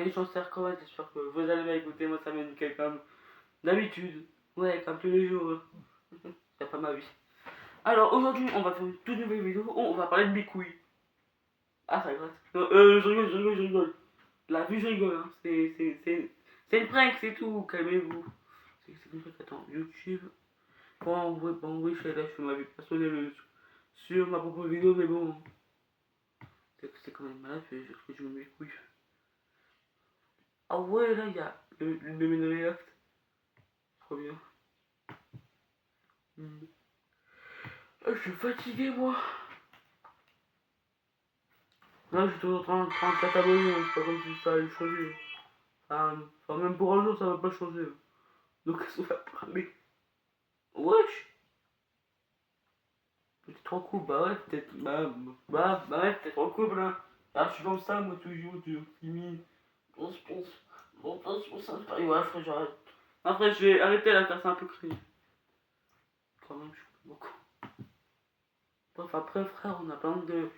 les gens comment j'espère que vous allez bien écouter, moi ça m'a nickel comme d'habitude. Ouais, comme tous les jours. C'est pas ma vie. Alors aujourd'hui, on va faire une toute nouvelle vidéo où on va parler de mes couilles. Ah, ça gratte. Je rigole. La vue, je rigole. Hein. C'est une prank, c'est tout. Calmez-vous. C'est une prank. Attends, YouTube. Bon, oui, là, je fais ma vie personnelle sur ma propre vidéo, mais bon. C'est quand même malade, je me mets les couilles. Ah ouais, là, il y a le main react. Trop bien. Je suis fatigué, moi. Là, je suis toujours en train de t'abonner. C'est pas comme si ça allait changer. Enfin, même pour un jour, ça va pas changer. Donc, qu'est-ce qu'on va parler? Wesh! T'es trop cool, bah ouais, peut-être. Bah ouais, t'es trop cool, là. Ah, je suis comme ça, moi, toujours timide. On se pense. Bon, on s'en pareil. Ouais, frère, j'arrête. Après, je vais arrêter là, car c'est un peu cringe. Quand même, je suis beaucoup. Bref, après, frère, on a plein de.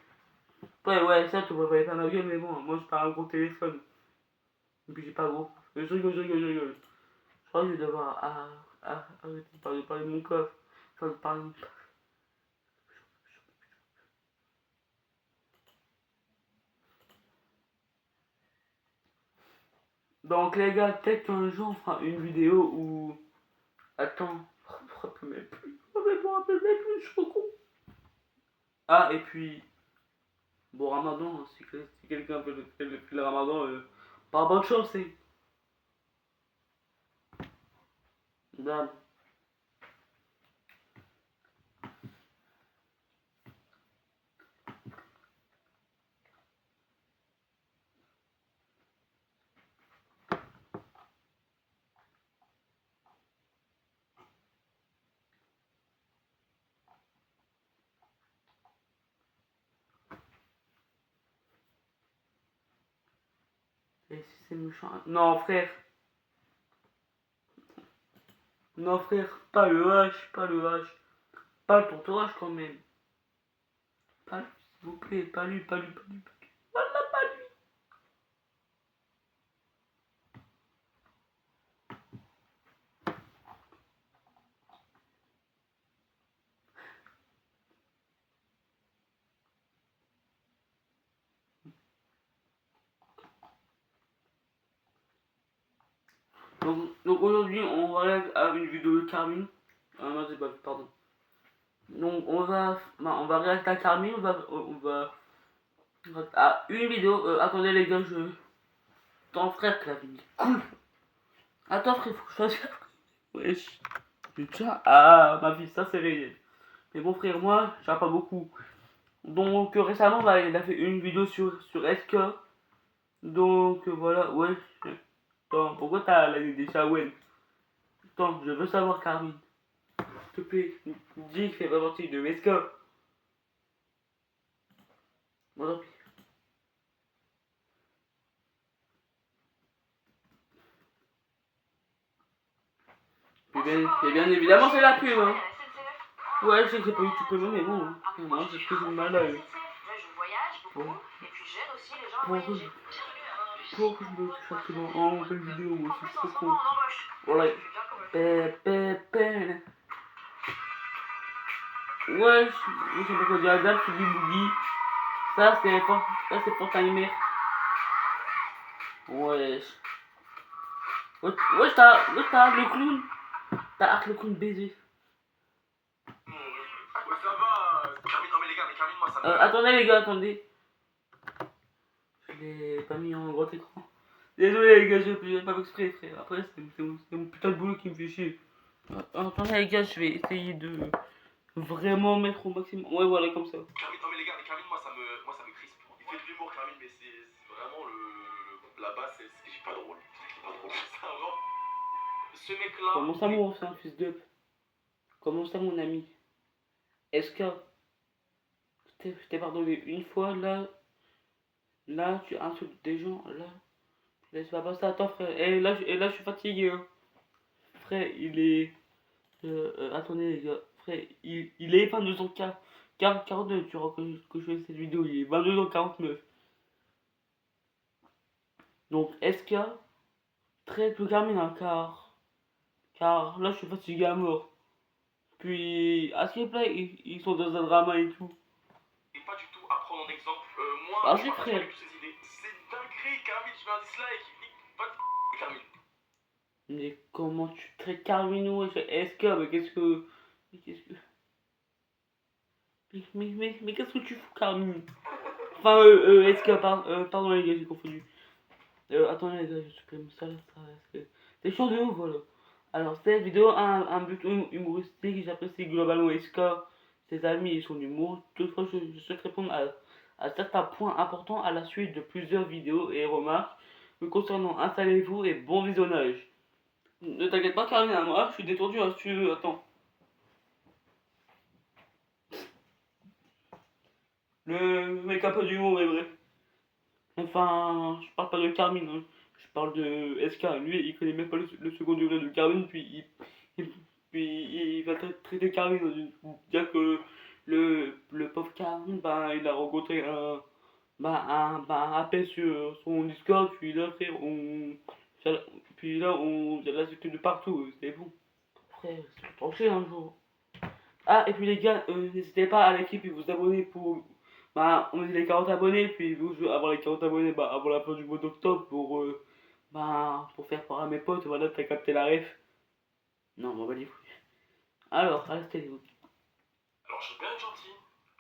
Ouais, ça, tu voyais pas ma gueule, mais bon, moi, je parle un gros téléphone. Et puis, j'ai pas gros. Je rigole. Je crois que je vais devoir arrêter de parler de mon coffre. Enfin, de parler de... Donc, les gars, peut-être qu'un jour, on fera une vidéo où. Attends, je me rappelle même plus. Je suis trop con. Ah, et puis. Bon, Ramadan, si quelqu'un fait le Ramadan, pas bonne chance, c'est. Dame. Et si c'est méchant. Non, frère. Non, frère, pas le H, pas le H. Pas le tonton H quand même. Pas lui, s'il vous plaît, pas lui. Voilà, pas lui. Donc aujourd'hui, on va aller à une vidéo de Carmine. Ah non, c'est pas, pardon. Donc on va réagir à Carmine, à une vidéo. Attendez les gars, ton frère que la vie cool. Attends frère, faut que je fasse. Wesh. Putain, ah ma vie, ça c'est réel. Mais bon frère, moi, j'en pas beaucoup. Donc récemment, bah, il a fait une vidéo sur SK. Donc voilà, ouais. Attends, pourquoi t'as la des Shawen? Attends, je veux savoir Carmine. S'il te plaît, dis que c'est pas partie de SK. Bon, tant pis. Et bien évidemment, c'est la pub, hein. Ouais, je sais que c'est pas YouTube Premium, mais bon, moi, c'est ce que j'ai mal à eux. Pour que je me fasse en belle vidéo, moi, c'est trop con. Voilà. Ouais, je sais pas quoi dire, Adam, c'est du boogie. Ça, c'est pour timer. Wesh. Wesh, t'as le clown. T'as le clown baiser. Ouais, ça va. Carmine, non mais les gars, moi ça me. Attendez les gars, attendez. Je l'ai pas mis en grand écran. Désolé les gars, je pas exprès frère. Après c'est mon putain de boulot qui me fait chier. Attendez les gars, je vais essayer de vraiment mettre au maximum. Ouais voilà comme ça. Carmine, non mais les gars, moi ça me crispe. Il fait de l'humour Carmine, mais c'est vraiment la base, c'est pas drôle. C'est pas drôle. C'est vraiment. Ce mec là. Comment ça mon c'est un fils d'up? Comment ça mon ami? Est-ce que je t'ai pardonné une fois là tu insultes des gens là? Laisse pas passer à toi frère. Et là je suis fatigué hein. Frère il est. Attendez les gars, frère il est 22h49, tu vois que je fais cette vidéo, il est 22h49. Donc SK traite le Carmine hein, car là je suis fatigué à mort. Puis à ce play, ils sont dans un drama et tout. Et pas du tout à prendre en exemple. Moi, Ah je c'est partage pas frère. du tout ces idées. C'est une dinguerie, Carmine, je mets un dislike. Va te Carmine. Mais comment tu traites Carmino et SK? Mais qu'est-ce que. Mais qu'est-ce que. Mais qu'est-ce que tu fous, Carmine? Enfin, SK, pardon les gars, j'ai confondu. Attendez les gars, je supprime ça, c'est chaud de ouf, voilà. Alors, cette vidéo a un but humoristique, j'apprécie globalement SK, ses amis et son humour. Toutefois, je souhaite répondre à certains points importants à la suite de plusieurs vidéos et remarques me concernant. Installez-vous et bon visionnage. Ne t'inquiète pas, Karine, moi, je suis détendu, hein, si tu veux, attends. Le mec un peu d'humour, mais bref. Enfin, je parle pas de Carmine, hein. Je parle de SK. Lui, il connaît même pas le second degré de Carmine, puis il va traiter Carmine. Dire que le pauvre Carmine, bah, il a rencontré un AP sur son Discord, puis là, frère, on l'a sauté de partout, c'est bon. Frère, c'est tranché un jour. Ah, et puis les gars, n'hésitez pas à liker et vous abonner pour. Bah, on a dit les 40 abonnés, puis vous, avoir les 40 abonnés, bah, avant la fin du mois d'octobre pour faire part à mes potes, voilà, t'as capté la ref. Non, on va pas dire. Alors, restez-vous. Alors, je veux bien être gentil,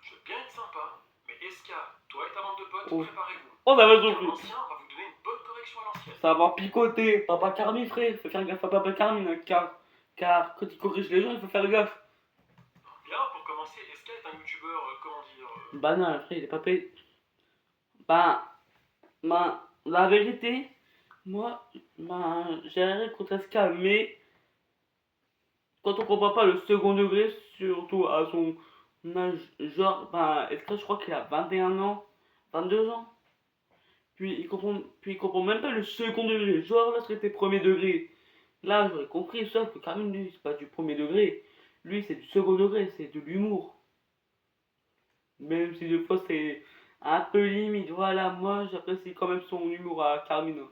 je veux bien être sympa, mais SK, toi et ta bande de potes, Oh. préparez-vous. Oh, ça va Car chauffer. l'ancien va vous donner une bonne correction à l'ancienne. Ça va picoter. Papa Carmi, frère, faut faire gaffe à Papa Carmi, hein, car quand il corrige les gens, il faut faire gaffe. Bien, pour commencer, SK est un youtubeur, comment dire. Banal, frère, il est pas payé. Bah, la vérité, moi, j'ai rien contre SK, mais quand on comprend pas le second degré, surtout à son âge, genre, bah, SK, je crois qu'il a 21 ans, 22 ans. Puis il comprend même pas le second degré. Genre, là, c'était premier degré. Là, j'aurais compris, sauf que Carmine, lui, c'est pas du premier degré. Lui, c'est du second degré, c'est de l'humour. Même si des fois, c'est un peu limite. Voilà, moi, j'apprécie quand même son humour à Carmine.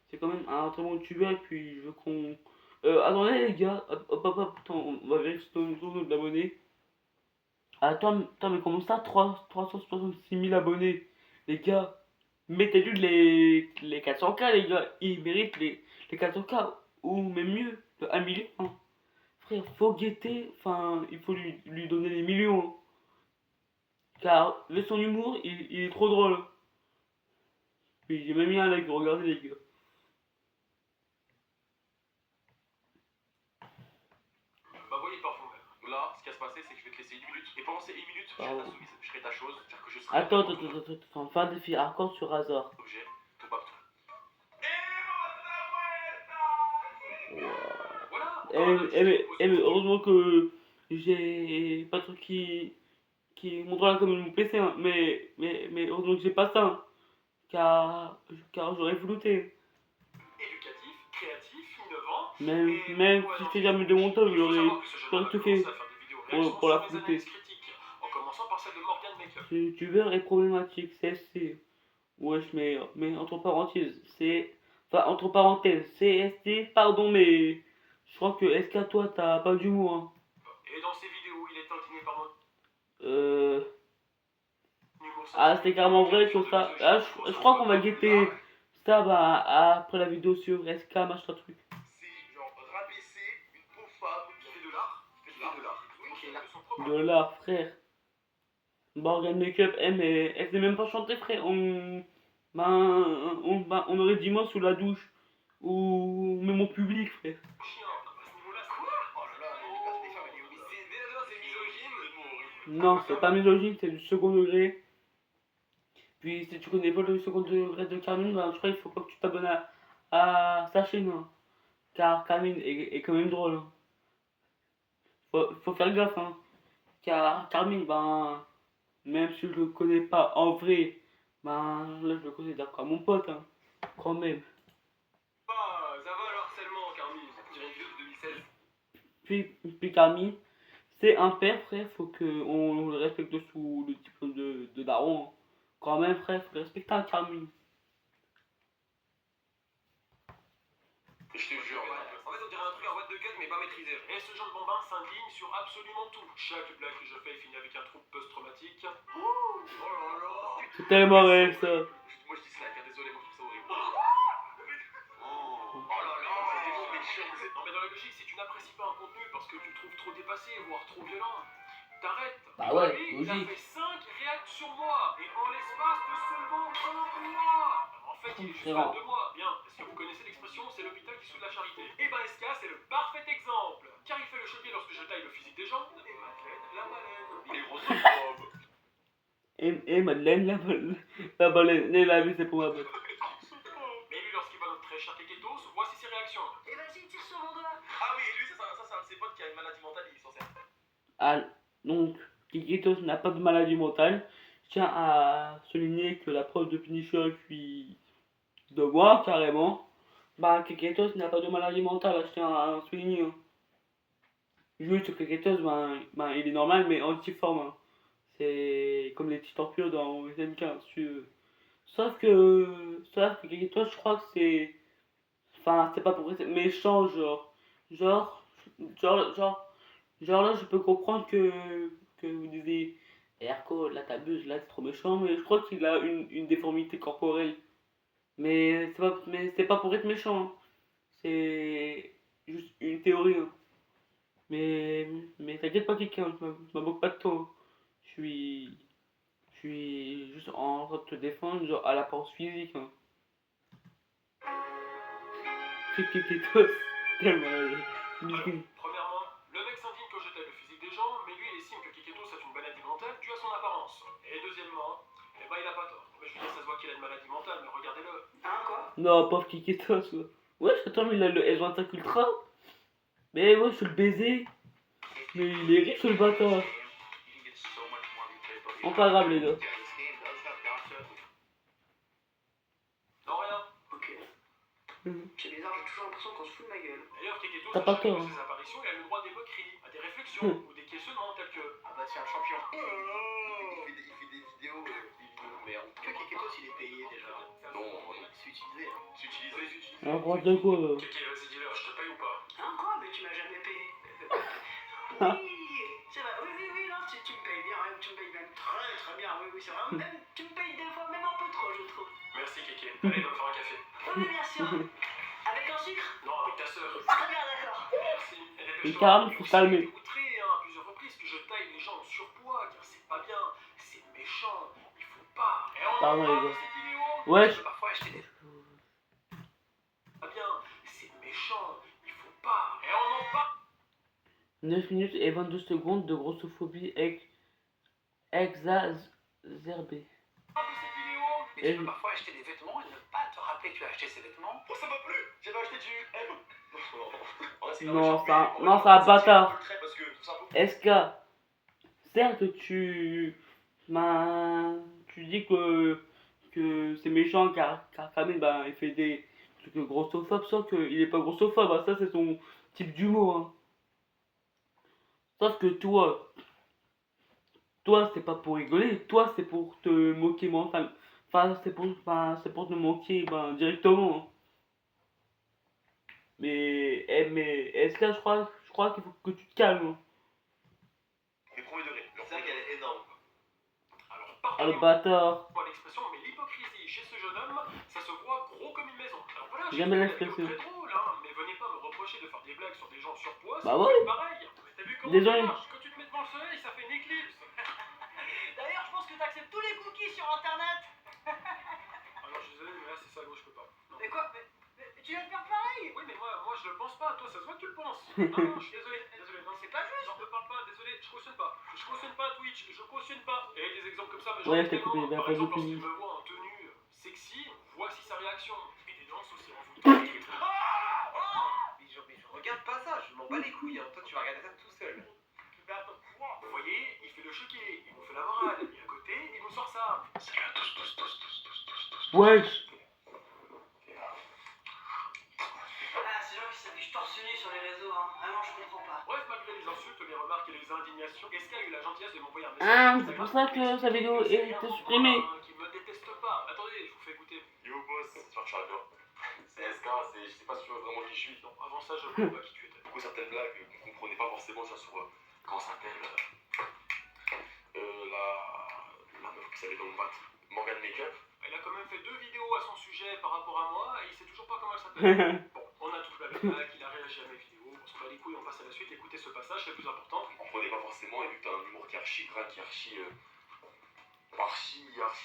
C'est quand même un très bon youtubeur, et puis je veux qu'on. Attendez, les gars, hop, attends, on va vérifier son nombre d'abonnés. Attends, mais comment ça, 366 000 abonnés? Les gars, mettez-lui les 400K, les gars. Il mérite les 400K. Ou même mieux, le 1 million. Hein. Frère, faut guetter. Enfin, il faut lui donner les millions. Hein. Car, avec son humour, il est trop drôle. Puis j'ai même mis un like, regardez les gars. Bah, voyez par vous-même. Là, ce qui va se passer, c'est que je vais te laisser 1 minute. Et pendant ces 1 minute, je serai ta soumise, je serai ta chose. C'est-à-dire que je serai. Attends, fin de défi hardcore sur Razor. Objet, tout partout. Mais heureusement que j'ai pas de truc qui montre là comme mon PC, hein. Mais heureusement que j'ai pas ça, hein. Car j'aurais flouté. Éducatif, créatif, innovant. Même si je fais jamais de montage, j'aurais tout fait pour la flouter. En commençant par celle de Morgan Maker. Ce youtubeur est problématique, CSC. Wesh, mais entre parenthèses, Enfin, entre parenthèses, CST, pardon, mais. Je crois que SK, toi, t'as pas d'humour, hein. Et dans ces vidéos, il est incliné par moi. Ah, c'était carrément vrai que ça. Ah, je crois qu'on va guetter ça bah, après la vidéo sur SK, machin truc. C'est genre rabaisser une pauvre femme qui fait de l'art. Qui fait de l'art. Oui, de l'art, frère. Morgan Makeup, mais elle sait même pas chanter, frère. On aurait dit moi sous la douche. Ou même au public, frère. Non, c'est pas misogyne, c'est du second degré. Puis si tu connais pas le second degré de Carmine, bah, je crois qu'il faut pas que tu t'abonnes à sa chaîne. Hein. Car Carmine est quand même drôle. Hein. Faut faire gaffe. Hein. Car Carmine, ben, même si je le connais pas en vrai, ben là je le considère comme mon pote. Hein. Quand même. Ah, ça va le harcèlement, Carmine. J'ai une vidéo de 2016. Puis Carmine, c'est un père, frère. Faut qu'on le respecte sous le diplôme de daron. Hein. Quand même, frère, faut respecter un Carmine. Je te jure. En fait, on dirait un truc en boîte de cut, mais pas maîtrisé. Et ce genre de bambin s'indigne sur absolument tout. Chaque blague que je fais finit avec un trouble post-traumatique. Oh là là. C'est tellement réel ça. Moi je dis slack, hein, désolé, moi je trouve ça horrible. Oh là là, c'est trop méchant. Non mais dans la logique, si tu n'apprécies pas un contenu parce que tu le trouves trop dépassé, voire trop violent, t'arrêtes. Bah ouais, Lui, il a logique. fait 5 réactions sur moi, et en l'espace de seulement 1 mois. En fait, il est juste fan de moi. Bien, est-ce que vous connaissez l'expression c'est l'hôpital qui soude la charité? Et ben SK, c'est le parfait exemple. Car il fait le choquer lorsque je taille le physique des gens. Et Madeleine, la baleine. Il est grossophobe. Et Madeleine, la baleine, la vie c'est pour ma botte. Mais lui, lorsqu'il voit notre très cher Keketos, voici ses réactions. Et vas-y, tire sur mon doigt. Ah oui, et lui, ça c'est un de ses potes qui a une maladie mentale et il s'en sert. Ah, donc, Kikitos n'a pas de maladie mentale. Je tiens à souligner que la preuve de Punisher puis de moi, carrément, bah, Kikitos n'a pas de maladie mentale, je tiens à souligner. Hein. Juste que Kikitos, ben, il est normal, mais antiforme. Hein. C'est comme les petits torpilles dans SN15. Sauf que Kikitos, je crois que c'est. Enfin, c'est pas pour être méchant, Genre, genre, genre, genre là, je peux comprendre que vous disiez, Erko, là t'abuses, là c'est trop méchant, mais je crois qu'il a une déformité corporelle. Mais c'est pas pour être méchant, hein. C'est juste une théorie. Hein. Mais t'inquiète pas, quelqu'un, je me moque pas de toi. Hein. Je suis juste en train de te défendre, genre à l'apparence physique. Hein. Keketos, tellement. Premièrement, le mec s'indigne que je taille le physique des gens, mais lui il estime que Keketos a une maladie mentale due à son apparence. Et deuxièmement, eh ben il a pas tort. Mais je veux dire, ça se voit qu'il a une maladie mentale, mais regardez-le. Hein, quoi? Non, pauvre Keketos. Ouais, attends, mais il a le S25 Ultra. Mais ouais, je suis le baiser. Mais il est riche le bâtard. On pas grave les gars. Non, rien. Ok. C'est bizarre, j'ai toujours l'impression qu'on se fout de ma gueule. D'ailleurs, Keketos, T'as pas à chacune tort, de hein. ses apparitions, il a le droit des moqueries, à des réflexions ou des questionnements tels que. Ah bah tiens, champion. Il fait des vidéos de merde. Que Keketos il est payé déjà. Non, c'est utilisé. C'est utilisé. N'importe quoi. Keke, vas-y, dis-leur, je te paye ou pas? Hein, quoi? Mais tu m'as jamais payé. Oui, c'est vrai, oui, non, tu me payes bien, ouais, tu me payes même très bien, oui, c'est vrai, même, tu me payes des fois même un peu trop, je trouve. Merci, Keke. Allez, va me faire un café. Oui, bien sûr. Avec un sucre? Non, avec ta sœur. Très bien, d'accord. Merci. Et Et dépêche-toi. Karam, faut se calmer. Outré, hein, à plusieurs reprises que je taille les gens en surpoids, car c'est pas bien, c'est méchant, il faut pas. Et on Pardon, en les parle gars. de cette vidéo. Ouais. Je peux parfois acheter des. Pas bien, c'est méchant, il faut pas. Et on en parle. 9 minutes et 22 secondes de grossophobie exacerbée. Mais tu peux parfois acheter des vêtements et ne pas te rappeler que tu as acheté ces vêtements. Oh, ça m'a plu. J'avais acheté du M. Non, c'est un bâtard. SK, certes, tu dis que c'est méchant car Kamil, ben, il fait des trucs grossophobes, sauf qu'il est pas grossophobe, hein, ça c'est son type d'humour. Hein. Sauf que toi c'est pas pour rigoler, toi c'est pour te moquer mentalement. Enfin, c'est pour te moquer ben, directement. Hein. Mais est-ce que je crois qu'il faut que tu te calmes. Hein. Mais premier degré. C'est vrai qu'elle est énorme. Alors, Ah le bâtard. l'expression, mais l'hypocrisie chez ce jeune homme, ça se voit gros comme une maison. Alors voilà, J'aime bien l'expression. très drôle, hein, mais venez pas me reprocher de faire des blagues sur des gens surpoids, Bah c'est ouais. pareil. Mais t'as vu comment Désolé. ça marche? Quand tu te mets devant le soleil, ça fait une éclipse. D'ailleurs, je pense que t'acceptes tous les cookies sur internet. Alors je suis désolé, mais là c'est salaud, je peux pas. Non. Mais quoi? Mais tu vas te faire pareil? Oui, mais moi je le pense pas, toi ça se voit que tu le penses. Non, je suis désolé, non, C'est pas juste. j'en te parle pas, désolé, je cautionne pas. Je cautionne pas Twitch, je cautionne pas. Et des exemples comme ça, mais j'en Ouais, ai je t'ai tellement. coupé, Par pas exemple, fini. lorsqu'il me voit en tenue sexy, voici sa réaction. Et des danses aussi en vous. Mais je regarde pas ça, je m'en bats les couilles, hein. Toi tu vas regarder ça tout seul. Vous voyez, il fait le choquer, il nous fait la morale, et à côté, il nous sort ça. Salut à tous. Wesh. Ah, ces gens qui s'habillent torse nu sur les réseaux, hein. Vraiment, je comprends pas. Bref, malgré les insultes, les remarques et les indignations, SK a eu la gentillesse de m'envoyer un Ah, message. c'est pour ça que sa vidéo est supprimée. Qui me déteste pas. Attendez, je vous fais écouter. Yo boss, c'est Charles. C'est SK, je sais pas sur vraiment qui je suis. Non, avant ça, je ne savais pas qui tu étais. Du coup, certaines blagues qu'on comprenait pas forcément, ça sur. Comment ça s'appelle la meuf qui s'appelle dans le bat. Morgan Makeup. Elle a quand même fait 2 vidéos à son sujet par rapport à moi et il sait toujours pas comment elle s'appelle. Bon, on a tout blablabla, qu'il a réagi à mes vidéos. On s'en bat les couilles, on passe à la suite. Écoutez ce passage, c'est le plus important. On comprenait pas forcément, et vu que t'as un humour qui est archi gras, qui est archi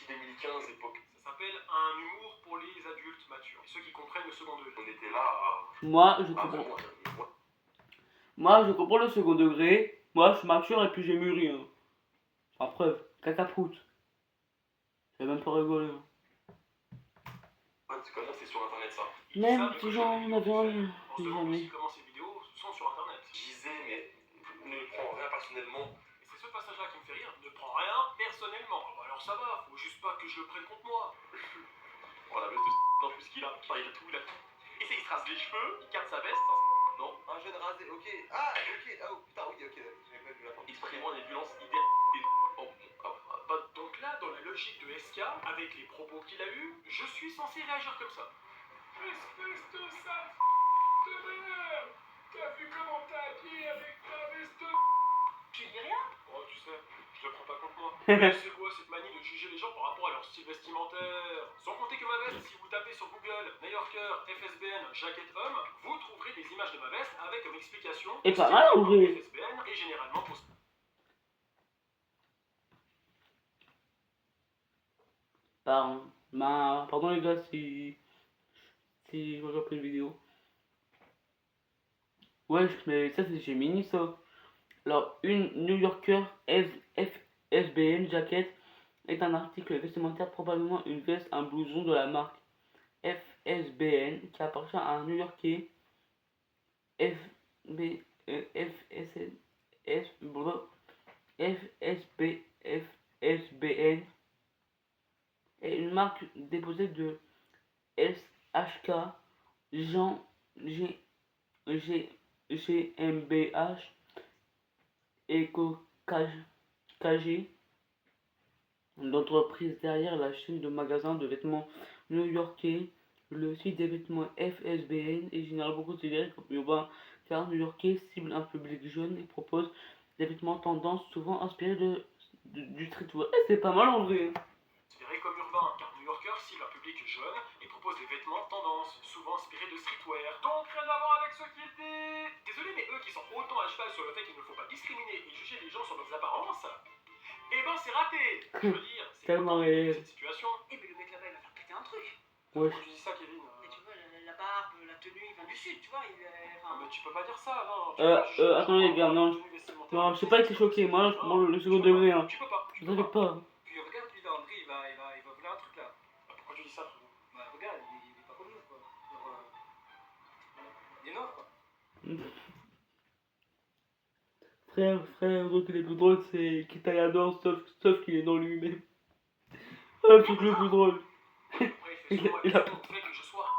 2015 époque. Ça s'appelle un humour pour les adultes matures. Et ceux qui comprennent le second degré. On était là à. Moi, je Ah, comprends. vraiment, moi, Moi, je comprends le second degré. Moi, je suis mature et puis j'ai mûri. Hein. Sans preuve, cacaproute. J'ai même pas rigolé. Hein. tu connais, c'est sur internet ça. Même si j'en avais un, On se demande jamais. aussi comment ces vidéos sont sur internet. Je disais, mais ne prends rien personnellement. Et c'est ce passage-là qui me fait rire. Ne prends rien personnellement. Ah bah alors ça va, faut juste pas que je le prenne contre moi. Oh la veste de dans tout ce qu'il a. Enfin, il a tout, il a tout. Et il se rase les cheveux, il garde sa veste. Non. Un jeune rasé, ok. Ah, ok. Ah, oh, putain, oui, ok. J'avais pas vu la fin. Exprimant les violences idéales. Donc là, dans la logique de SK, avec les propos qu'il a eus, je suis censé réagir comme ça. Espèce de sale de merde. T'as vu comment t'as habillé avec ta veste de... Tu dis rien? Oh, tu sais, je le prends pas contre moi. Mais c'est quoi cette manie de juger les gens par rapport à leur style vestimentaire? Sans compter que ma veste, si vous tapez sur Google New Yorker, FSBN, jaquette homme, vous trouverez des images de ma veste avec comme explication... Et pas mal en vrai. FSBN et généralement pour... Pardon les gars si je regarde une vidéo. Ouais, mais ça c'est chez Mini ça. Alors, une New Yorker FSBN jacket est un article vestimentaire, probablement une veste, un blouson de la marque FSBN qui appartient à un New Yorkais FSBN est une marque déposée de SHK Jean GmbH et KG, l'entreprise derrière la chaîne de magasins de vêtements new-yorkais. Le site des vêtements FSBN est généralement considéré comme urbain car new-yorkais cible un public jeune et propose des vêtements tendance souvent inspirés du streetwear. Et c'est pas mal en vrai. Considéré comme urbain, car New Yorker cible un public jeune et propose des vêtements tendance, souvent inspirés de streetwear. Donc rien à voir avec ce qu'il dit. Désolé, mais eux qui sont autant à cheval sur le fait qu'il ne faut pas discriminer et juger les gens sur leurs apparences, eh ben c'est raté. Je veux dire, c'est Tellement pas réel. cette situation. Eh mais le mec là-bas il va faire péter un truc. Ouais. Pourquoi tu dis ça, Kevin? Et tu vois, la barbe, la tenue, il vient du sud, tu vois, il est... Ah, Enfin... mais tu peux pas dire ça, non. Attendez les gars, non, je sais pas été choqué, moi je prends le second degré, hein. Tu peux pas. Je savais pas. Puis regarde, lui, Landry, il va vouloir un truc là. Pourquoi tu dis ça, frérot? Bah, regarde, il est pas comme nous, quoi. Genre, il est noir, quoi. Frère, donc il est plus drôle, c'est Kitayador, sauf qu'il est dans lui-même. Ah, c'est le plus drôle. Après, il fait Il a- souvent montrer que je sois.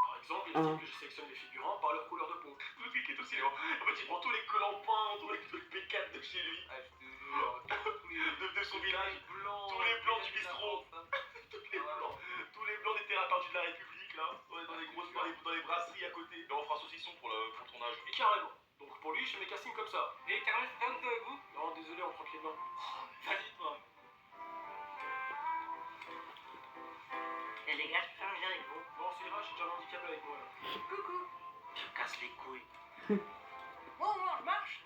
Par exemple, il estime que je sélectionne les figurants par leur couleur de peau. Le truc qui est aussi lent. En fait, il prend tous les clampins, tous les P4 de chez lui. Ah, je te jure. De son village. Blancs, Tous les blancs du bistrot. Tous les blancs des terrains perdus de la République, là. Dans les grosses dans les brasseries à côté. Et on fera saucisson pour le tournage. Et carrément. Donc pour lui, je fais mes castings comme ça. Et Carole, c'est un de vous? Non, désolé, on prend que les blancs. Vas-y, toi. Et les gars, je peux faire un jeu avec vous. Bon, c'est ira, j'ai déjà l'handicap avec moi là. Coucou. Tu me casses les couilles. Bon, je marche.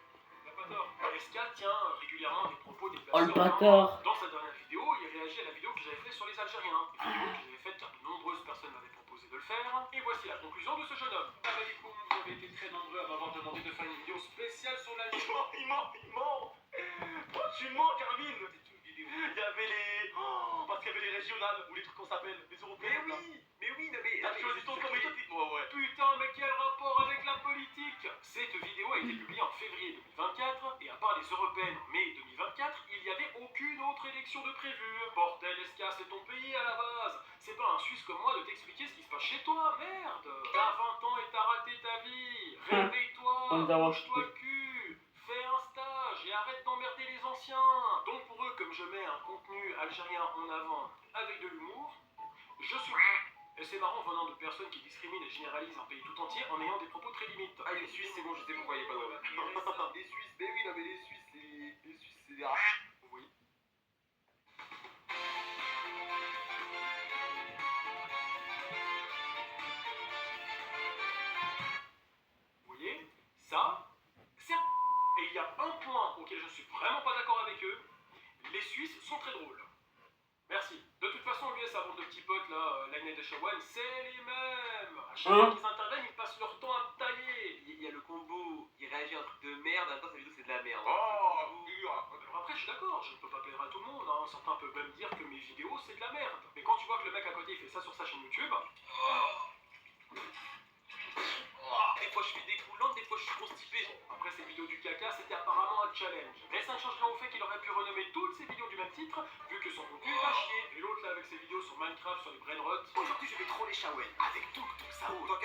Il a pas tort. SK tient régulièrement des propos des Oh le personnes. bâtard. Dans sa dernière vidéo, il réagit à la vidéo que j'avais faite sur les Algériens. Une vidéo que j'avais faite car de nombreuses personnes m'avaient proposé de le faire. Et voici la conclusion de ce jeune homme. Ah, bah, du coup, vous avez été très nombreux à m'avoir demandé de faire une vidéo spéciale sur la Il ment. Oh, tu mens, Carmine. C'est une vidéo. Il y avait les. Oh, parce qu'il y avait les régionales, ou les trucs qu'on s'appelle, les européennes. Mais oui, non, mais. T'as choisi ton comme méthode. Ouais. Putain, mais quel rapport avec la politique? Cette vidéo a été publiée en février 2024 et à part les européennes en mai 2024, il n'y avait aucune autre élection de prévue. Bordel, SK, c'est ton pays à la base. C'est pas un Suisse comme moi de t'expliquer ce qui se passe chez toi, merde. T'as 20 ans et t'as raté ta vie. Réveille-toi, On nous a bouge-toi le cul. Fais un stage et arrête d'emmerder les anciens. Donc pour eux, comme je mets un contenu algérien en avant avec de l'humour, je suis... Et c'est marrant venant de personnes qui discriminent et généralisent un pays tout entier en ayant des propos très limites. Ah, les Suisses, c'est bon, je sais pourquoi il est pas drôle. Les Suisses, mais oui, non, mais les Suisses, c'est des rats. Vous voyez. Vous voyez, ça, c'est un... Et il y a un point auquel je suis vraiment pas d'accord avec eux. Les Suisses sont très drôles. Merci. De toute façon, lui et sa bande de petits potes là, Lightning et Shawan, c'est les mêmes. À chaque fois qu'ils interviennent, ils passent leur temps à me tailler. Il y a le combo, il réagit à un truc de merde, en même temps sa vidéo c'est de la merde. Oh, dur. Alors après, je suis d'accord, je ne peux pas plaire à tout le monde. Hein. Certains peuvent même dire que mes vidéos c'est de la merde. Mais quand tu vois que le mec à côté il fait ça sur sa chaîne YouTube, Des fois je fais des coulantes, des fois je suis constipé. après ces vidéos du caca, c'était apparemment un challenge. Mais ça ne change rien au fait qu'il aurait pu renommer toutes ses vidéos du même titre, vu que son contenu est à chier. Et l'autre là avec ses vidéos sur Minecraft, sur les brainrots. Aujourd'hui, je vais troller Shawen avec tout ça. Toi,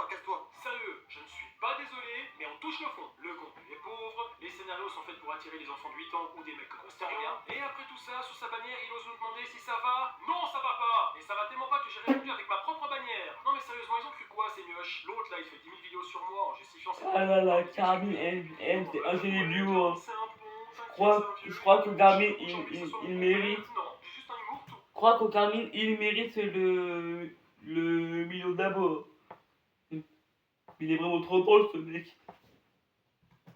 casse-toi. Sérieux, je ne suis pas désolé, mais on touche le fond. Le contenu est pauvre, les scénarios sont faits pour attirer les enfants de 8 ans ou des mecs comme Astérion. Et après tout ça, sur sa bannière, il ose nous demander si ça va. Non, ça va pas. Et ça va tellement pas que j'ai répondu avec ma propre bannière. Non mais sérieusement, ils ont cru quoi ces mioches? L'autre là, il fait 10 000 vidéos sur moi en justifiant ses... Ah là là, Carmine, c'est un des viewers. C'est un bon, Je crois que Carmine, il mérite. Non, j'ai juste un humour tout. Je crois que Carmine, il mérite le million d'abord. Il est vraiment trop drôle ce mec.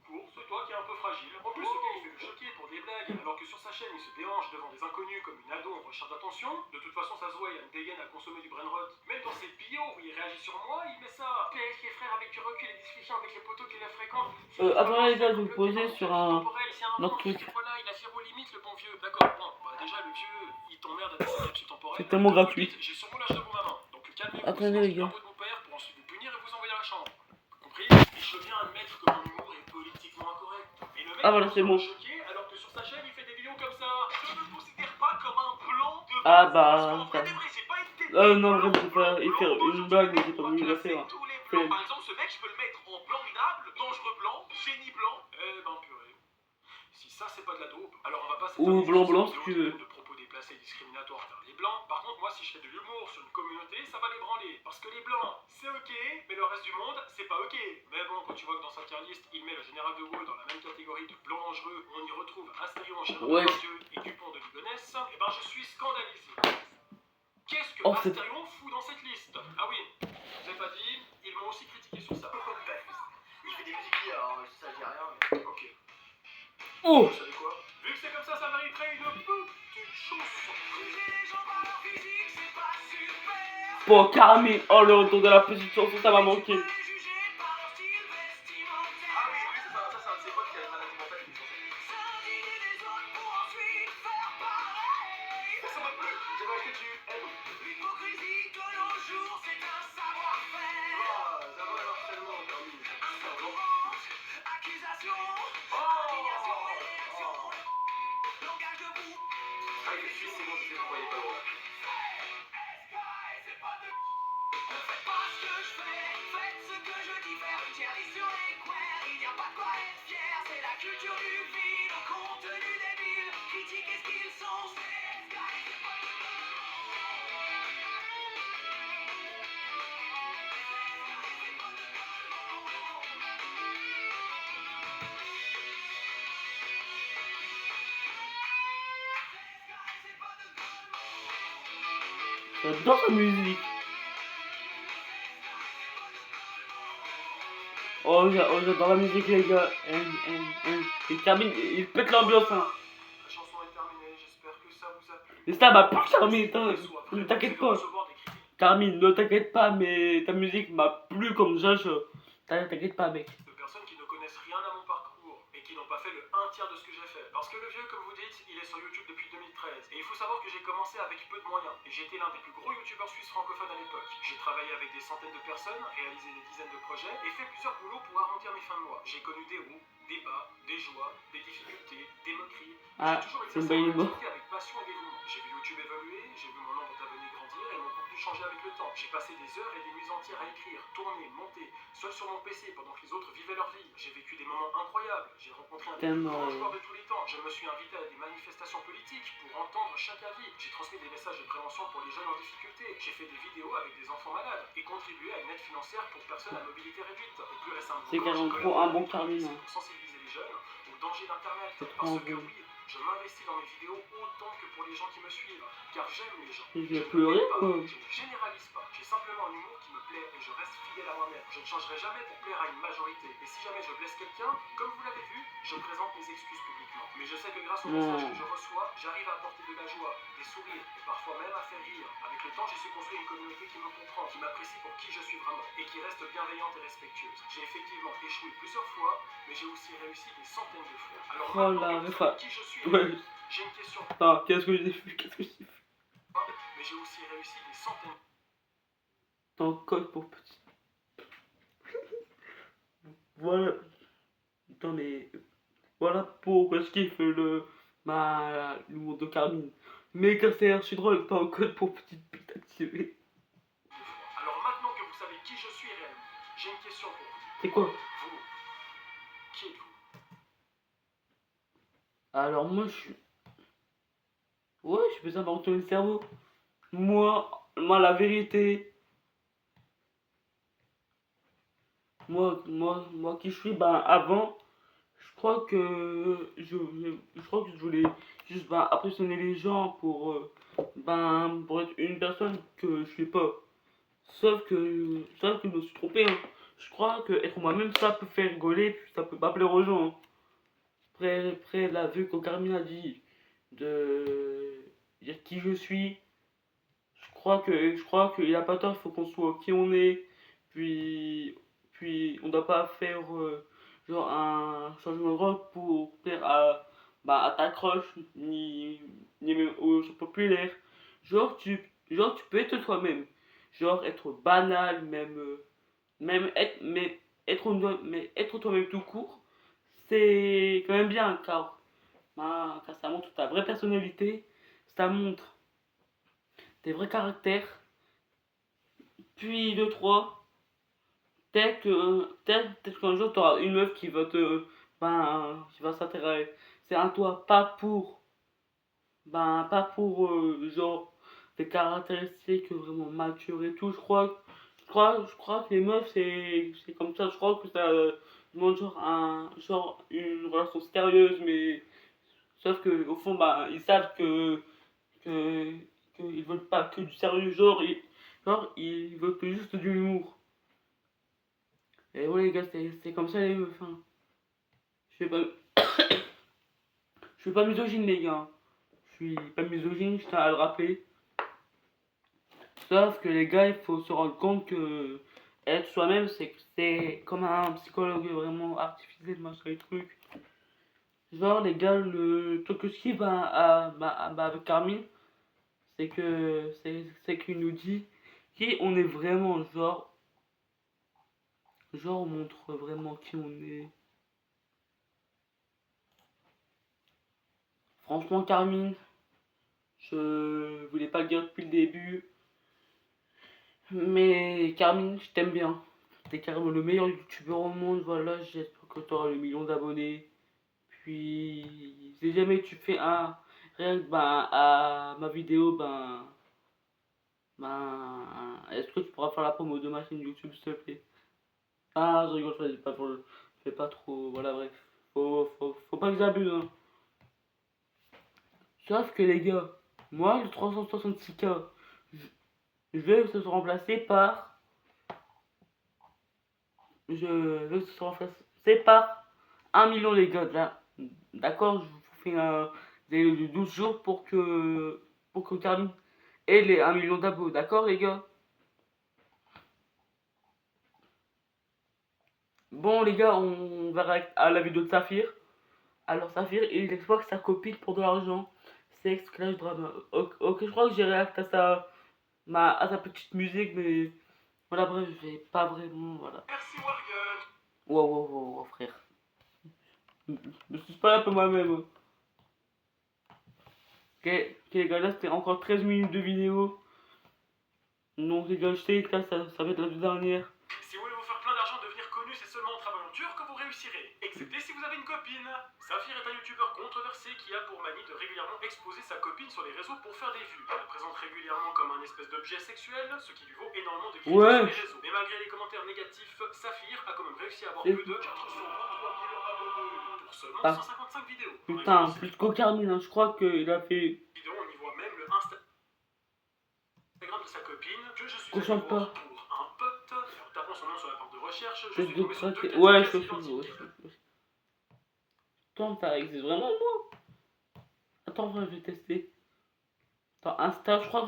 Cours, c'est toi qui es un peu fragile. En plus, ce gars il fait le choquer pour des blagues, alors que sur sa chaîne il se déhanche devant des inconnus comme une ado en recherche d'attention. De toute façon, ça se voit, il a une dégaine à consommer du brainrot. Même dans ses bios où il réagit sur moi, il met ça. PSK frère avec du recul et discussion avec les potos qu'il a fréquentent. Attendez les gars, je vais vous poser sur un autre truc. Voilà, il a zéro limite le bon vieux. D'accord, bon, bah déjà le vieux, il t'emmerde avec ses capsules temporelles. C'est tellement gratuit. J'ai sûrement l'âge de vos mamans. Donc calmez-vous. Attendez les gars. De mon père pour ensuite vous punir et vous envoyer à la chambre. Compris? Et je viens admettre que mon humour est politiquement incorrect. Et le mec Ah, voilà, c'est bon. choqué alors que sur sa chaîne il fait des vidéos comme ça. Je ne le considère pas comme un plan de... Ah Parce bah. qu'en vrai, j'ai pas été... Non, vraiment, c'est pas. Il fait une blague, mais j'ai pas voulu la faire. Tous les plans. Par exemple, ce mec, je peux le mettre en blanc minable, dangereux blanc, génie blanc. Eh ben purée. Si ça c'est pas de la dope, alors on va pas Ou s'étonner blanc, sur si ces tu vidéos veux. de propos déplacés et discriminatoires envers les blancs. Par contre, moi si je fais de l'humour sur une communauté, ça va les branler. Parce que les blancs, c'est ok, mais le reste du monde, c'est pas ok. Mais bon, quand tu vois que dans sa tier list, il met le général de Gaulle dans la même catégorie de blanc dangereux, où on y retrouve Astérion, Gérard Ouais. Depardieu et Dupont de Ligonnès, eh ben je suis scandalisé. Qu'est-ce que Oh, c'est- Astérion fout dans cette liste? Ah oui, je vous ai pas dit, ils m'ont aussi critiqué sur ça. Il fait des musiques hier, hein, ça dit rien mais... Ok. Oh! Vous savez quoi? Vu que c'est comme ça mériterait une petite chanson. Bon, Carmine, oh le retour de la petite chanson, ça m'a manqué. Ah oui, ça c'est un de ses potes qui a une maladie mentale qui est ça m'a plu, j'avais acheté du M. Ah, ça va l'harcèlement, Carmine. Ah, il est suisse, c'est bon, je sais pourquoi il est pas drôle. J'adore sa musique. Oh, j'adore la musique, les gars. Et Carmine, il pète l'ambiance, hein. La chanson est terminée, j'espère que ça vous a plu. Mais ça m'a plu, Carmine, ne t'inquiète pas. Carmine, ne t'inquiète pas, mais ta musique m'a plu comme Josh. T'inquiète pas, mec. De personnes qui ne connaissent rien à mon parcours et qui n'ont pas fait le 1/3 de ce que j'ai fait. Parce que le vieux, comme vous dites, il est sur YouTube depuis 2013. Et il faut savoir que j'ai commencé avec peu de moyens. Et j'étais l'un des plus gros youtubeurs suisses francophones à l'époque. J'ai travaillé avec des centaines de personnes, réalisé des dizaines de projets et fait plusieurs boulots pour arrondir mes fins de mois. J'ai connu des hauts, des bas, des joies, des difficultés, des moqueries. Ah, J'ai toujours c'est une exercé belle mon humour. activité avec passion et dévouement. J'ai vu YouTube évoluer, j'ai vu mon nombre d'abonnés grandir et mon contenu changer avec le temps. J'ai passé des heures et des nuits entières à écrire, tourner, monter, seul sur mon PC pendant que les autres vivaient leur vie. J'ai vécu des moments incroyables. J'ai rencontré un des plus Tellement, grands joueurs de tous les temps. Je Je me suis invité à des manifestations politiques pour entendre chaque avis. J'ai transmis des messages de prévention pour les jeunes en difficulté. J'ai fait des vidéos avec des enfants malades et contribué à une aide financière pour personnes à mobilité réduite. Et plus récemment, C'est encore, carrément j'ai trop un collaboré bon avec Carmine. l'UNICEF pour sensibiliser les jeunes au danger d'Internet. C'est trop Parce un que bon. oui, je m'investis dans mes vidéos autant que pour les gens qui me suivent. Car j'aime les gens. Je Je vais ne pleurer hais pas, quoi. je ne généralise pas. J'ai simplement un humour qui me plaît et je reste fidèle à moi-même. Je ne changerai jamais pour plaire à une majorité. Et si jamais je blesse quelqu'un, comme vous l'avez vu, je présente mes excuses publiquement. Mais je sais que grâce aux messages que je reçois, j'arrive à apporter de la joie, des sourires et parfois même à faire rire. Avec le temps, j'ai su construire une communauté qui me comprend, qui m'apprécie pour qui je suis vraiment et qui reste bienveillante et respectueuse. J'ai effectivement échoué plusieurs fois, mais j'ai aussi réussi des centaines de fois. Alors Oh maintenant là, que vous mais savez qui je suis, Ouais. j'ai une question. Attends, qu'est-ce que j'ai fait? Qu'est-ce que j'ai fait? Mais j'ai aussi réussi des centaines. Ton code pour petit. Voilà. Attends, mais. Voilà pourquoi je kiffe l'humour de Carmine. Mais quand je suis drôle, pas code pour petite pute activée. Alors maintenant que vous savez qui je suis réellement, j'ai une question pour vous. C'est quoi? Vous, qui êtes-vous? Alors moi je suis. Ouais, je fais ça par retourner le cerveau. Moi la vérité. Moi qui je suis, ben avant, je crois que je crois que je voulais juste ben impressionner les gens pour être une personne que je suis pas. Sauf que je me suis trompé, hein. Je crois que être moi-même ça peut faire rigoler, puis ça peut pas plaire aux gens, hein. Après la vue que Carmine a dit de dire qui je suis, je crois qu'il a pas tort, il faut qu'on soit qui on est, puis on doit pas faire genre un changement de rôle pour plaire à ta crush, ni même aux gens populaires. Genre tu peux être toi-même, genre être banal, même être, mais être toi-même tout court, c'est quand même bien, car ça montre ta vraie personnalité, ça montre tes vrais caractères. Puis de 3, peut-être qu'un jour tu auras une meuf qui va s'intéresser à toi, pas pour genre des caractéristiques vraiment matures et tout. Je crois que les meufs c'est comme ça. Je crois que ça demande genre une relation sérieuse, mais sauf que au fond ils savent que qu'ils veulent pas que du sérieux, genre ils veulent que juste de l'humour. Et ouais les gars, c'est comme ça les meufs, hein. Je suis pas je suis pas misogyne les gars. Je suis pas misogyne, je tiens à le rappeler. Sauf que les gars, il faut se rendre compte que être soi-même, c'est comme un psychologue vraiment artificiel, machin et truc. Genre les gars, le truc que je kiffe avec Carmine, c'est qu'il nous dit qui on est vraiment, genre on montre vraiment qui on est. Franchement Carmine, je voulais pas le dire depuis le début, mais Carmine, je t'aime bien. T'es carrément le meilleur youtubeur au monde, voilà, j'espère que t'auras le million d'abonnés. Puis si jamais tu fais un react à ma vidéo, est-ce que tu pourras faire la promo de ma chaîne YouTube s'il te plaît? Ah, je rigole, je fais pas trop, voilà, bref. Faut pas que j'abuse, hein. Sauf que les gars, moi, le 366K, je veux que ce soit remplacé par. Je veux que ce soit remplacé par 1 million, les gars. Là, d'accord, je vous fais un délai de 12 jours pour que Carmine ait les 1 million d'abos. D'accord, les gars? Bon, les gars, on verra à la vidéo de Saphir. Alors, Saphir, il exploite sa copine pour de l'argent. C'est esclave drama. Ok, je crois que j'ai réacté à sa petite musique, mais voilà, bref, je vais pas vraiment. Voilà. Merci Morgan. Wow, frère. Je suis pas un peu moi-même, hein. Ok, les gars, là c'était encore 13 minutes de vidéo. Donc, les gars, je sais que là ça va être la dernière. Si vous voulez vous faire plein d'argent, devenir connu, c'est seulement en travaillant dur que vous réussirez. réussirez, excepté si vous avez une copine. Saphir est un youtubeur controversé qui a pour manie de régulièrement exposer sa copine sur les réseaux pour faire des vues. Elle la présente régulièrement comme un espèce d'objet sexuel, ce qui lui vaut énormément de critiques Ouais. sur les réseaux. Mais malgré les commentaires négatifs, Saphir a quand même réussi à avoir C'est- plus de 423 000 abonnés pour seulement Ah. 155 vidéos. Par Putain, exemple, plus qu'Ocarmine, hein. Je crois qu'il a fait. vidéo, on y voit même le Instagram de sa copine que je suis allé Conchante voir pas. pour un pote. En tapant son nom sur la barre de recherche, je Tête suis de tombé sur deux craquer. têtes Ouais, quasi je suis. identiques. Attends, ça existe vraiment, moi? Attends, je vais tester. Attends, Insta, je crois que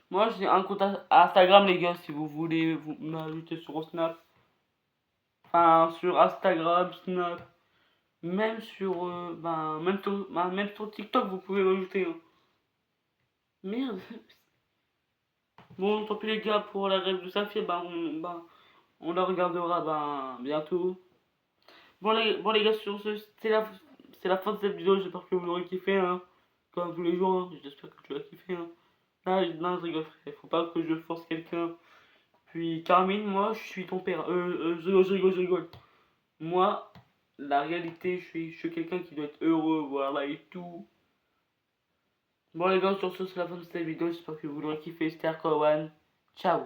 moi j'ai un compte Instagram, les gars, si vous voulez vous m'ajouter sur Snap. Enfin, sur Instagram, Snap. Même sur, même sur TikTok, vous pouvez m'ajouter. Hein. Merde. Bon, tant pis les gars, pour la rêve de Saphir, on la regardera bientôt. Bon les gars, sur ce, c'est la fin de cette vidéo, j'espère que vous l'aurez kiffé, hein. Comme tous les jours, hein. J'espère que tu l'as kiffé, hein. Non, je rigole, frère. Faut pas que je force quelqu'un. Puis Carmine, moi, je suis ton père. Je rigole. Moi, la réalité, je suis quelqu'un qui doit être heureux, voilà, et tout. Bon les gars, sur ce, c'est la fin de cette vidéo, j'espère que vous l'aurez kiffé. C'était Arkowan. Ciao.